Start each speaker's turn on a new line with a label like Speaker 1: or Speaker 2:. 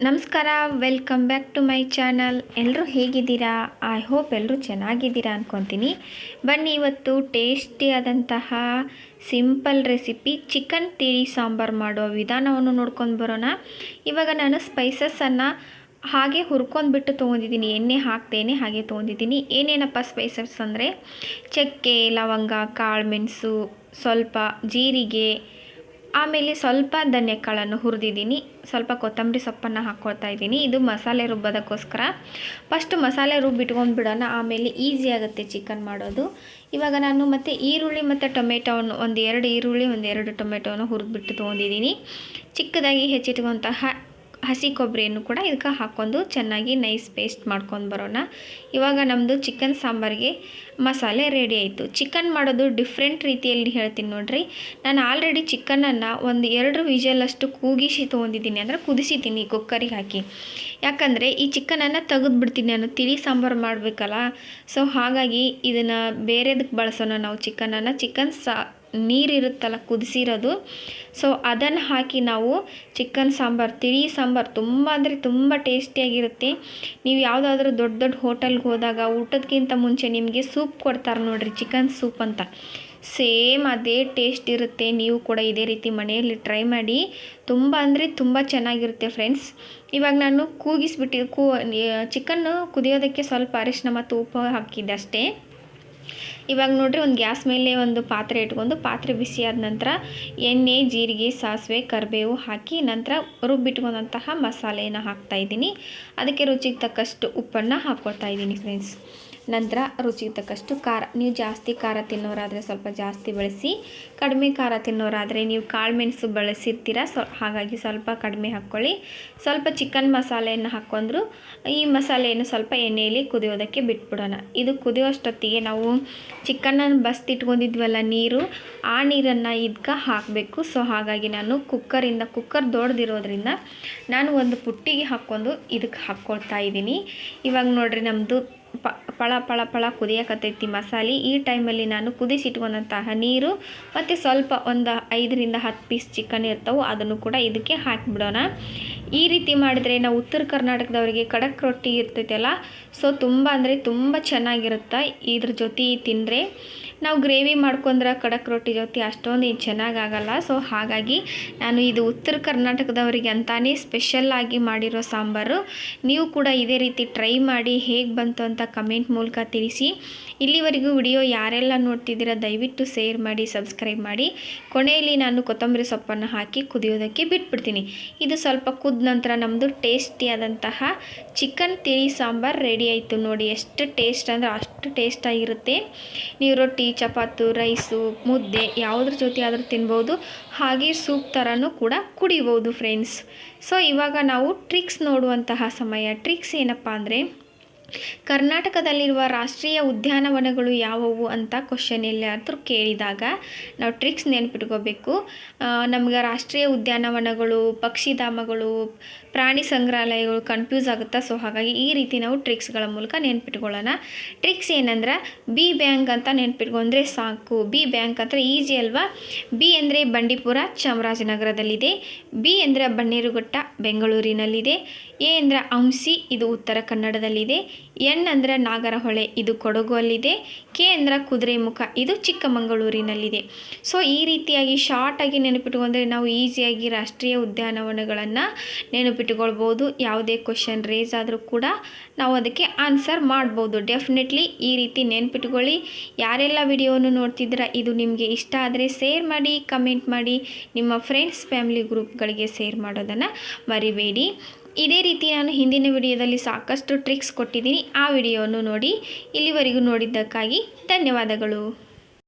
Speaker 1: ನಮಸ್ಕಾರ, welcome back to my channel. ಎಲ್ಲರೂ ಹೇಗಿದ್ದೀರಾ? ಐ ಹೋಪ್ ಎಲ್ಲರೂ ಚೆನ್ನಾಗಿದ್ದೀರಾ ಅಂದ್ಕೊತೀನಿ. ಬನ್ನಿ, ಇವತ್ತು ಟೇಸ್ಟಿಯಾದಂತಹ ಸಿಂಪಲ್ ರೆಸಿಪಿ ಚಿಕನ್ ತಿಳಿ ಸಾಂಬಾರು ಮಾಡುವ ವಿಧಾನವನ್ನು ನೋಡ್ಕೊಂಡು ಬರೋಣ. ಇವಾಗ ನಾನು ಸ್ಪೈಸಸ್ಸನ್ನು ಹಾಗೆ ಹುರ್ಕೊಂಡ್ಬಿಟ್ಟು ತೊಗೊಂಡಿದ್ದೀನಿ, ಎಣ್ಣೆ ಹಾಕ್ತೇನೆ ಹಾಗೆ ತೊಗೊಂಡಿದ್ದೀನಿ. ಏನೇನಪ್ಪ ಸ್ಪೈಸಸ್ ಅಂದರೆ ಚಕ್ಕೆ, ಲವಂಗ, ಕಾಳು ಮೆಣಸು, ಸ್ವಲ್ಪ ಜೀರಿಗೆ, ಆಮೇಲೆ ಸ್ವಲ್ಪ ಧನಿಯಾಕಾಳನ್ನು ಹುರಿದಿದ್ದೀನಿ, ಸ್ವಲ್ಪ ಕೊತ್ತಂಬರಿ ಸೊಪ್ಪನ್ನು ಹಾಕ್ಕೊಳ್ತಾ ಇದ್ದೀನಿ. ಇದು ಮಸಾಲೆ ರುಬ್ಬೋದಕ್ಕೋಸ್ಕರ. ಫಸ್ಟ್ ಮಸಾಲೆ ರುಬ್ಬಿಟ್ಕೊಂಡು ಬಿಡೋಣ, ಆಮೇಲೆ ಈಸಿ ಆಗುತ್ತೆ ಚಿಕನ್ ಮಾಡೋದು. ಇವಾಗ ನಾನು ಮತ್ತು ಈರುಳ್ಳಿ ಮತ್ತು ಟೊಮೆಟೊವನ್ನು ಎರಡು ಈರುಳ್ಳಿ 2 ಟೊಮೆಟೊವನ್ನು ಹುರಿದ್ಬಿಟ್ಟು ತೊಗೊಂಡಿದ್ದೀನಿ. ಚಿಕ್ಕದಾಗಿ ಹೆಚ್ಚಿಟ್ಕೊಂತಹ ಹಸಿ ಕೊಬ್ಬರಿಯನ್ನು ಕೂಡ ಇದಕ್ಕೆ ಹಾಕ್ಕೊಂಡು ಚೆನ್ನಾಗಿ ನೈಸ್ ಪೇಸ್ಟ್ ಮಾಡ್ಕೊಂಡು ಬರೋಣ. ಇವಾಗ ನಮ್ಮದು ಚಿಕನ್ ಸಾಂಬಾರಿಗೆ ಮಸಾಲೆ ರೆಡಿ ಆಯಿತು. ಚಿಕನ್ ಮಾಡೋದು ಡಿಫ್ರೆಂಟ್ ರೀತಿಯಲ್ಲಿ ಹೇಳ್ತೀನಿ ನೋಡಿರಿ. ನಾನು ಆಲ್ರೆಡಿ ಚಿಕನನ್ನು 2 ವಿಷಲಷ್ಟು ಕೂಗಿಸಿ ತೊಗೊಂಡಿದ್ದೀನಿ, ಅಂದರೆ ಕುದಿಸಿದ್ದೀನಿ ಕುಕ್ಕರಿಗೆ ಹಾಕಿ. ಯಾಕಂದರೆ ಈ ಚಿಕನನ್ನು ತೆಗೆದುಬಿಡ್ತೀನಿ ನಾನು, ತಿಳಿ ಸಾಂಬಾರು ಮಾಡಬೇಕಲ್ಲ. ಸೊ ಹಾಗಾಗಿ ಇದನ್ನು ಬೇರೆದಕ್ಕೆ ಬಳಸೋಣ ನಾವು. ಚಿಕನ್ ನೀರಿರುತ್ತಲ್ಲ ಕುದಿಸಿರೋದು, ಸೊ ಅದನ್ನು ಹಾಕಿ ನಾವು ಚಿಕನ್ ಸಾಂಬಾರು, ತಿಳಿ ಸಾಂಬಾರು ತುಂಬ ಅಂದರೆ ತುಂಬ ಟೇಸ್ಟಿಯಾಗಿರುತ್ತೆ. ನೀವು ಯಾವುದಾದ್ರೂ ದೊಡ್ಡ ಹೋಟೆಲ್ಗೆ ಹೋದಾಗ ಊಟಕ್ಕಿಂತ ಮುಂಚೆ ನಿಮಗೆ ಸೂಪ್ ಕೊಡ್ತಾರೆ ನೋಡಿರಿ, ಚಿಕನ್ ಸೂಪ್ ಅಂತ. ಸೇಮ್ ಅದೇ ಟೇಸ್ಟ್ ಇರುತ್ತೆ. ನೀವು ಕೂಡ ಇದೇ ರೀತಿ ಮನೆಯಲ್ಲಿ ಟ್ರೈ ಮಾಡಿ, ತುಂಬ ಅಂದರೆ ತುಂಬ ಚೆನ್ನಾಗಿರುತ್ತೆ ಫ್ರೆಂಡ್ಸ್. ಇವಾಗ ನಾನು ಕೂಗಿಸ್ಬಿಟ್ಟು ಚಿಕನ್ನು ಕುದಿಯೋದಕ್ಕೆ ಸ್ವಲ್ಪ ಅರಿಶಿನ ಮತ್ತು ಉಪ್ಪು ಹಾಕಿದ್ದೆ ಅಷ್ಟೇ. ಇವಾಗ ನೋಡಿರಿ, ಒಂದು ಗ್ಯಾಸ್ ಮೇಲೆ ಒಂದು ಪಾತ್ರೆ ಇಟ್ಕೊಂಡು, ಪಾತ್ರೆ ಬಿಸಿಯಾದ ನಂತರ ಎಣ್ಣೆ, ಜೀರಿಗೆ, ಸಾಸಿವೆ, ಕರಿಬೇವು ಹಾಕಿ ನಂತರ ರುಬ್ಬಿಟ್ಕೊಂಡಂತಹ ಮಸಾಲೆಯನ್ನು ಹಾಕ್ತಾಯಿದ್ದೀನಿ. ಅದಕ್ಕೆ ರುಚಿಗೆ ತಕ್ಕಷ್ಟು ಉಪ್ಪನ್ನು ಹಾಕ್ಕೊಳ್ತಾ ಇದ್ದೀನಿ ಫ್ರೆಂಡ್ಸ್. ನಂತರ ರುಚಿಗೆ ತಕ್ಕಷ್ಟು ಖಾರ, ನೀವು ಜಾಸ್ತಿ ಖಾರ ತಿನ್ನೋರಾದರೆ ಸ್ವಲ್ಪ ಜಾಸ್ತಿ ಬಳಸಿ, ಕಡಿಮೆ ಖಾರ ತಿನ್ನೋರಾದರೆ ನೀವು ಕಾಳು ಮೆಣಸು ಬಳಸಿರ್ತೀರ, ಹಾಗಾಗಿ ಸ್ವಲ್ಪ ಕಡಿಮೆ ಹಾಕ್ಕೊಳ್ಳಿ. ಸ್ವಲ್ಪ ಚಿಕನ್ ಮಸಾಲೆಯನ್ನು ಹಾಕ್ಕೊಂಡ್ರು ಈ ಮಸಾಲೆಯನ್ನು ಸ್ವಲ್ಪ ಎಣ್ಣೆಯಲ್ಲಿ ಕುದಿಯೋದಕ್ಕೆ ಬಿಟ್ಬಿಡೋಣ. ಇದು ಕುದಿಯೋಷ್ಟೊತ್ತಿಗೆ ನಾವು ಚಿಕನನ್ನು ಬಸ್ತಿಟ್ಕೊಂಡಿದ್ವಲ್ಲ ನೀರು, ಆ ನೀರನ್ನು ಇದಕ್ಕೆ ಹಾಕಬೇಕು. ಸೊ ಹಾಗಾಗಿ ನಾನು ಕುಕ್ಕರ್ ದೊಡ್ಡದಿರೋದ್ರಿಂದ ನಾನು ಒಂದು ಪುಟ್ಟಿಗೆ ಹಾಕ್ಕೊಂಡು ಇದಕ್ಕೆ ಹಾಕ್ಕೊಳ್ತಾ ಇದ್ದೀನಿ. ಇವಾಗ ನೋಡಿರಿ, ನಮ್ಮದು ಪಳ ಕುದಿಯಕತ್ತೈತಿ ಮಸಾಲೆ. ಈ ಟೈಮಲ್ಲಿ ನಾನು ಕುದಿಸಿಟ್ಕೊಂಡಂತಹ ನೀರು ಮತ್ತು ಸ್ವಲ್ಪ ಒಂದು 5ರಿಂದ 10 ಪೀಸ್ ಚಿಕನ್ ಇರ್ತವೆ, ಅದನ್ನು ಕೂಡ ಇದಕ್ಕೆ ಹಾಕಿಬಿಡೋಣ. ಈ ರೀತಿ ಮಾಡಿದರೆ ನಾವು ಉತ್ತರ ಕರ್ನಾಟಕದವರಿಗೆ ಖಡಕ್ ರೊಟ್ಟಿ ಇರ್ತೈತಲ್ಲ, ಸೊ ತುಂಬ ಅಂದರೆ ತುಂಬ ಚೆನ್ನಾಗಿರುತ್ತೆ. ಇದ್ರ ಜೊತೆ ತಿಂದರೆ ನಾವು ಗ್ರೇವಿ ಮಾಡ್ಕೊಂಡ್ರೆ ಖಡಕ್ ರೊಟ್ಟಿ ಜೊತೆ ಅಷ್ಟೊಂದು ಚೆನ್ನಾಗಾಗಲ್ಲ. ಸೊ ಹಾಗಾಗಿ ನಾನು ಇದು ಉತ್ತರ ಕರ್ನಾಟಕದವರಿಗೆ ಅಂತಾನೆ ಸ್ಪೆಷಲ್ಲಾಗಿ ಮಾಡಿರೋ ಸಾಂಬಾರು. ನೀವು ಕೂಡ ಇದೇ ರೀತಿ ಟ್ರೈ ಮಾಡಿ, ಹೇಗೆ ಬಂತು ಅಂತ ಕಮೆಂಟ್ ಮೂಲಕ ತಿಳಿಸಿ. ಇಲ್ಲಿವರೆಗೂ ವಿಡಿಯೋ ಯಾರೆಲ್ಲ ನೋಡ್ತಿದ್ದೀರಾ ದಯವಿಟ್ಟು ಶೇರ್ ಮಾಡಿ, ಸಬ್ಸ್ಕ್ರೈಬ್ ಮಾಡಿ. ಕೊನೆಯಲ್ಲಿ ನಾನು ಕೊತ್ತಂಬರಿ ಸೊಪ್ಪನ್ನು ಹಾಕಿ ಕುದಿಯೋದಕ್ಕೆ ಬಿಟ್ಬಿಡ್ತೀನಿ. ಇದು ಸ್ವಲ್ಪ ಕುದ್ದ ನಂತರ ನಮ್ಮದು ಟೇಸ್ಟಿಯಾದಂತಹ ಚಿಕನ್ ತಿಳಿ ಸಾಂಬಾರು ರೆಡಿ ಆಯಿತು. ನೋಡಿ ಎಷ್ಟು ಟೇಸ್ಟ್ ಅಂದರೆ ಅಷ್ಟು ಟೇಸ್ಟಾಗಿರುತ್ತೆ. ನೀವು ರೊಟ್ಟಿ, ಚಪಾತಿ, ರೈಸು, ಮುದ್ದೆ ಯಾವುದ್ರ ಜೊತೆ ಆದರೂ ತಿನ್ಬೋದು, ಹಾಗೆ ಸೂಪ್ ಥರನೂ ಕೂಡ ಕುಡಿಬೋದು ಫ್ರೆಂಡ್ಸ್. ಸೊ ಇವಾಗ ನಾವು ಟ್ರಿಕ್ಸ್ ನೋಡುವಂತಹ ಸಮಯ. ಟ್ರಿಕ್ಸ್ ಏನಪ್ಪ ಅಂದರೆ, ಕರ್ನಾಟಕದಲ್ಲಿರುವ ರಾಷ್ಟ್ರೀಯ ಉದ್ಯಾನವನಗಳು ಯಾವುವು ಅಂತ ಕ್ವಶನ್ ಎಲ್ಲಾದರೂ ಕೇಳಿದಾಗ ನಾವು ಟ್ರಿಕ್ಸ್ ನೆನಪಿಟ್ಕೋಬೇಕು. ನಮ್ಗೆ ರಾಷ್ಟ್ರೀಯ ಉದ್ಯಾನವನಗಳು, ಪಕ್ಷಿಧಾಮಗಳು, ಪ್ರಾಣಿ ಸಂಗ್ರಹಾಲಯಗಳು ಕನ್ಫ್ಯೂಸ್ ಆಗುತ್ತಾ. ಸೊ ಹಾಗಾಗಿ ಈ ರೀತಿ ನಾವು ಟ್ರಿಕ್ಸ್ಗಳ ಮೂಲಕ ನೆನ್ಪಿಟ್ಕೊಳ್ಳೋಣ. ಟ್ರಿಕ್ಸ್ ಏನಂದ್ರೆ, ಬಿ ಬ್ಯಾಂಕ್ ಅಂತ ನೆನ್ಪಿಟ್ಕೊಂಡ್ರೆ ಸಾಕು. ಬಿ ಬ್ಯಾಂಕ್ ಅಂದರೆ ಈಸಿ ಅಲ್ವಾ. ಬಿ ಅಂದರೆ ಬಂಡೀಪುರ, ಚಾಮರಾಜನಗರದಲ್ಲಿದೆ. ಬಿ ಅಂದರೆ ಬನ್ನೇರುಘಟ್ಟ, ಬೆಂಗಳೂರಿನಲ್ಲಿದೆ. ಎ ಅಂದರೆ ಅಂಸಿ, ಇದು ಉತ್ತರ ಕನ್ನಡದಲ್ಲಿದೆ. ಎನ್ ಅಂದರೆ ನಾಗರಹೊಳೆ, ಇದು ಕೊಡಗು ಅಲ್ಲಿದೆ. ಕೆ ಅಂದರೆ ಕುದುರೆಮುಖ, ಇದು ಚಿಕ್ಕಮಗಳೂರಿನಲ್ಲಿದೆ. ಸೊ ಈ ರೀತಿಯಾಗಿ ಶಾರ್ಟಾಗಿ ನೆನಪಿಟ್ಕೊಂಡ್ರೆ ನಾವು ಈಸಿಯಾಗಿ ರಾಷ್ಟ್ರೀಯ ಉದ್ಯಾನವನಗಳನ್ನು ನೆನಪಿಟ್ಕೊಳ್ಬೋದು. ಯಾವುದೇ ಕ್ವಶನ್ ರೇಸ್ ಆದರೂ ಕೂಡ ನಾವು ಅದಕ್ಕೆ ಆನ್ಸರ್ ಮಾಡ್ಬೋದು. ಡೆಫಿನೆಟ್ಲಿ ಈ ರೀತಿ ನೆನಪಿಟ್ಕೊಳ್ಳಿ. ಯಾರೆಲ್ಲ ವಿಡಿಯೋವನ್ನು ನೋಡ್ತಿದ್ದೀರಾ, ಇದು ನಿಮಗೆ ಇಷ್ಟ ಆದರೆ ಶೇರ್ ಮಾಡಿ, ಕಮೆಂಟ್ ಮಾಡಿ, ನಿಮ್ಮ ಫ್ರೆಂಡ್ಸ್, ಫ್ಯಾಮಿಲಿ ಗ್ರೂಪ್ಗಳಿಗೆ ಶೇರ್ ಮಾಡೋದನ್ನು ಮರಿಬೇಡಿ. ಇದೇ ರೀತಿ ನಾನು ಹಿಂದಿನ ವಿಡಿಯೋದಲ್ಲಿ ಸಾಕಷ್ಟು ಟ್ರಿಕ್ಸ್ ಕೊಟ್ಟಿದ್ದೀನಿ, ಆ ವಿಡಿಯೋವನ್ನು ನೋಡಿ. ಇಲ್ಲಿವರೆಗೂ ನೋಡಿದ್ದಕ್ಕಾಗಿ ಧನ್ಯವಾದಗಳು.